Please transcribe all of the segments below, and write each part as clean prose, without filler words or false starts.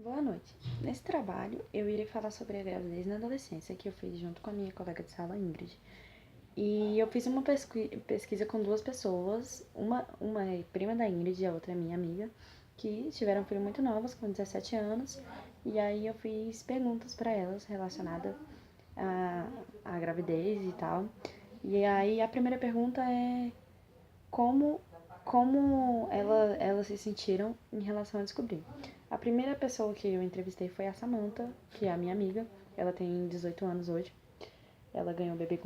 Boa noite. Nesse trabalho, eu irei falar sobre a gravidez na adolescência que eu fiz junto com a minha colega de sala, Ingrid. E eu fiz uma pesquisa com duas pessoas, uma é prima da Ingrid e a outra é minha amiga, que tiveram filho muito novas, com 17 anos. E aí eu fiz perguntas para elas relacionadas à gravidez e tal. E aí a primeira pergunta é como, como elas se sentiram em relação a descobrir. A primeira pessoa que eu entrevistei foi a Samantha, que é a minha amiga. Ela tem 18 anos hoje. Ela ganhou o bebê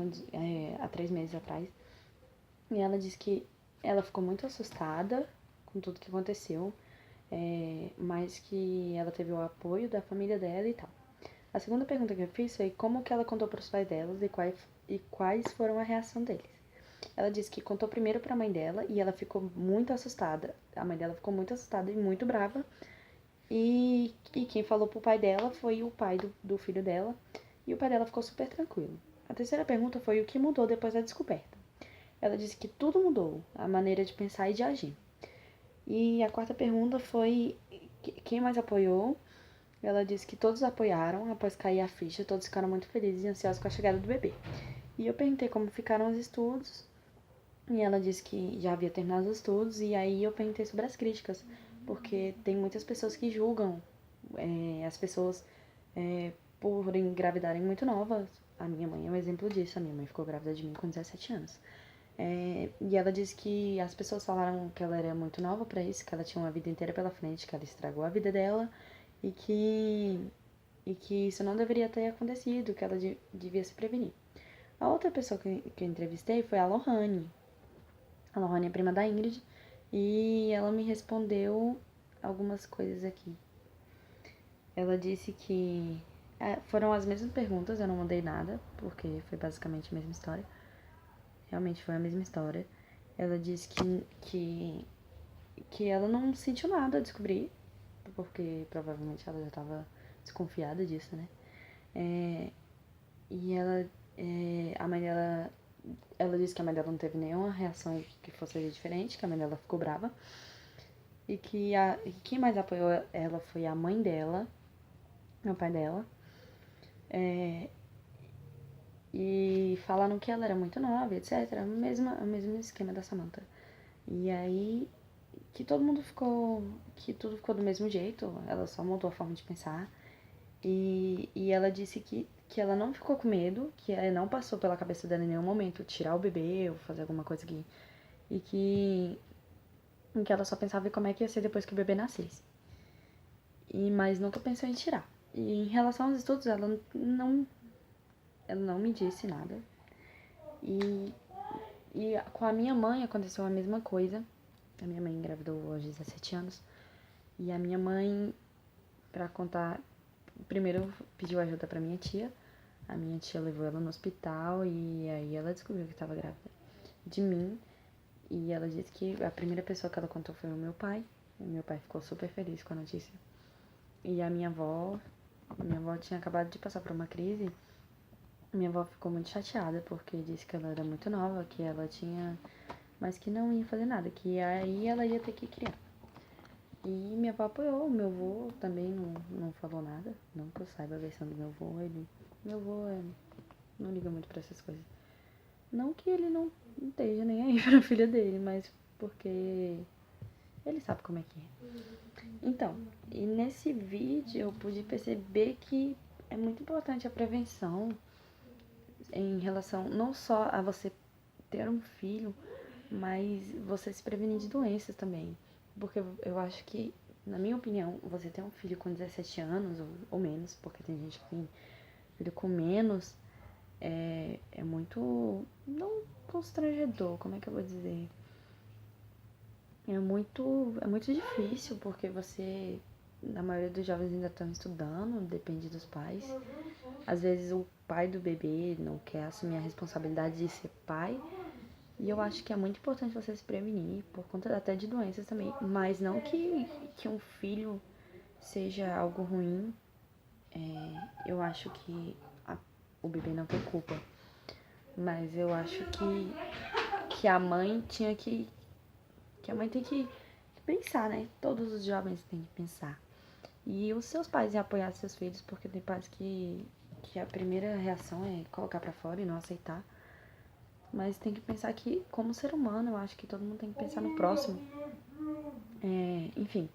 há 3 meses atrás. E ela disse que ela ficou muito assustada com tudo que aconteceu, mas que ela teve o apoio da família dela e tal. A segunda pergunta que eu fiz foi como que ela contou para os pais delas e quais foram a reação deles. Ela disse que contou primeiro para a mãe dela e ela ficou muito assustada. A mãe dela ficou muito assustada e muito brava. E quem falou pro pai dela foi o pai do filho dela. E o pai dela ficou super tranquilo. A terceira pergunta foi o que mudou depois da descoberta. Ela disse que tudo mudou, a maneira de pensar e de agir. E a quarta pergunta foi quem mais apoiou. Ela disse que todos apoiaram após cair a ficha, todos ficaram muito felizes e ansiosos com a chegada do bebê. E eu perguntei como ficaram os estudos, e ela disse que já havia terminado os estudos, e aí eu perguntei sobre as críticas, porque tem muitas pessoas que julgam as pessoas por engravidarem muito novas. A minha mãe é um exemplo disso, a minha mãe ficou grávida de mim com 17 anos. E ela disse que as pessoas falaram que ela era muito nova para isso, que ela tinha uma vida inteira pela frente, que ela estragou a vida dela e que isso não deveria ter acontecido, que ela devia se prevenir. A outra pessoa que eu entrevistei foi a Lohane. A Lohane é prima da Ingrid e ela me respondeu algumas coisas aqui. Ela disse que foram as mesmas perguntas, eu não mudei nada, porque foi basicamente a mesma história. Realmente foi a mesma história. Ela disse que ela não sentiu nada a descobrir, porque provavelmente ela já estava desconfiada disso, né? E a mãe dela, ela disse que a mãe dela não teve nenhuma reação que fosse diferente, que a mãe dela ficou brava. E que quem mais apoiou ela foi a mãe dela, meu pai dela. E falaram que ela era muito nova, etc. O mesmo esquema da Samantha. E aí que todo mundo ficou. Que tudo ficou do mesmo jeito, ela só mudou a forma de pensar. E ela disse que ela não ficou com medo, que ela não passou pela cabeça dela em nenhum momento tirar o bebê ou fazer alguma coisa aqui. E que ela só pensava em como é que ia ser depois que o bebê nascesse. Mas nunca pensou em tirar. E em relação aos estudos, ela não me disse nada. E com a minha mãe aconteceu a mesma coisa. A minha mãe engravidou aos 17 anos. E a minha mãe, pra contar, primeiro pediu ajuda pra minha tia. A minha tia levou ela no hospital e aí ela descobriu que estava grávida de mim. E ela disse que a primeira pessoa que ela contou foi o meu pai. E meu pai ficou super feliz com a notícia. E a minha avó tinha acabado de passar por uma crise. Minha avó ficou muito chateada porque disse que ela era muito nova, que ela tinha, mas que não ia fazer nada, que aí ela ia ter que criar. E minha avó apoiou, meu avô também não falou nada, não que eu saiba a versão do meu avô não liga muito pra essas coisas. Não que ele não esteja nem aí pra filha dele, mas porque ele sabe como é que é. Então, e nesse vídeo eu pude perceber que é muito importante a prevenção em relação não só a você ter um filho, mas você se prevenir de doenças também. Porque eu acho que, na minha opinião, você ter um filho com 17 anos ou menos, porque tem gente que tem filho com menos, é muito, não constrangedor, como é que eu vou dizer? É muito difícil, porque a maioria dos jovens ainda estão estudando, depende dos pais. Às vezes o pai do bebê não quer assumir a responsabilidade de ser pai. E eu acho que é muito importante você se prevenir, por conta até de doenças também. Mas não que um filho seja algo ruim. Eu acho que o bebê não tem culpa. Mas eu acho que a mãe tinha que a mãe tem que pensar, né? Todos os jovens têm que pensar. E os seus pais em apoiar seus filhos, porque tem pais que a primeira reação é colocar pra fora e não aceitar. Mas tem que pensar que, como ser humano, eu acho que todo mundo tem que pensar no próximo. Enfim,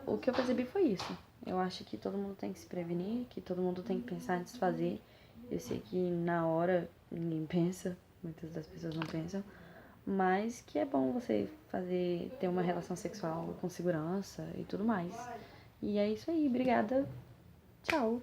o que eu percebi foi isso. Eu acho que todo mundo tem que se prevenir, que todo mundo tem que pensar antes de fazer. Eu sei que na hora ninguém pensa, muitas das pessoas não pensam, mas que é bom você ter uma relação sexual com segurança e tudo mais. E é isso aí, obrigada, tchau.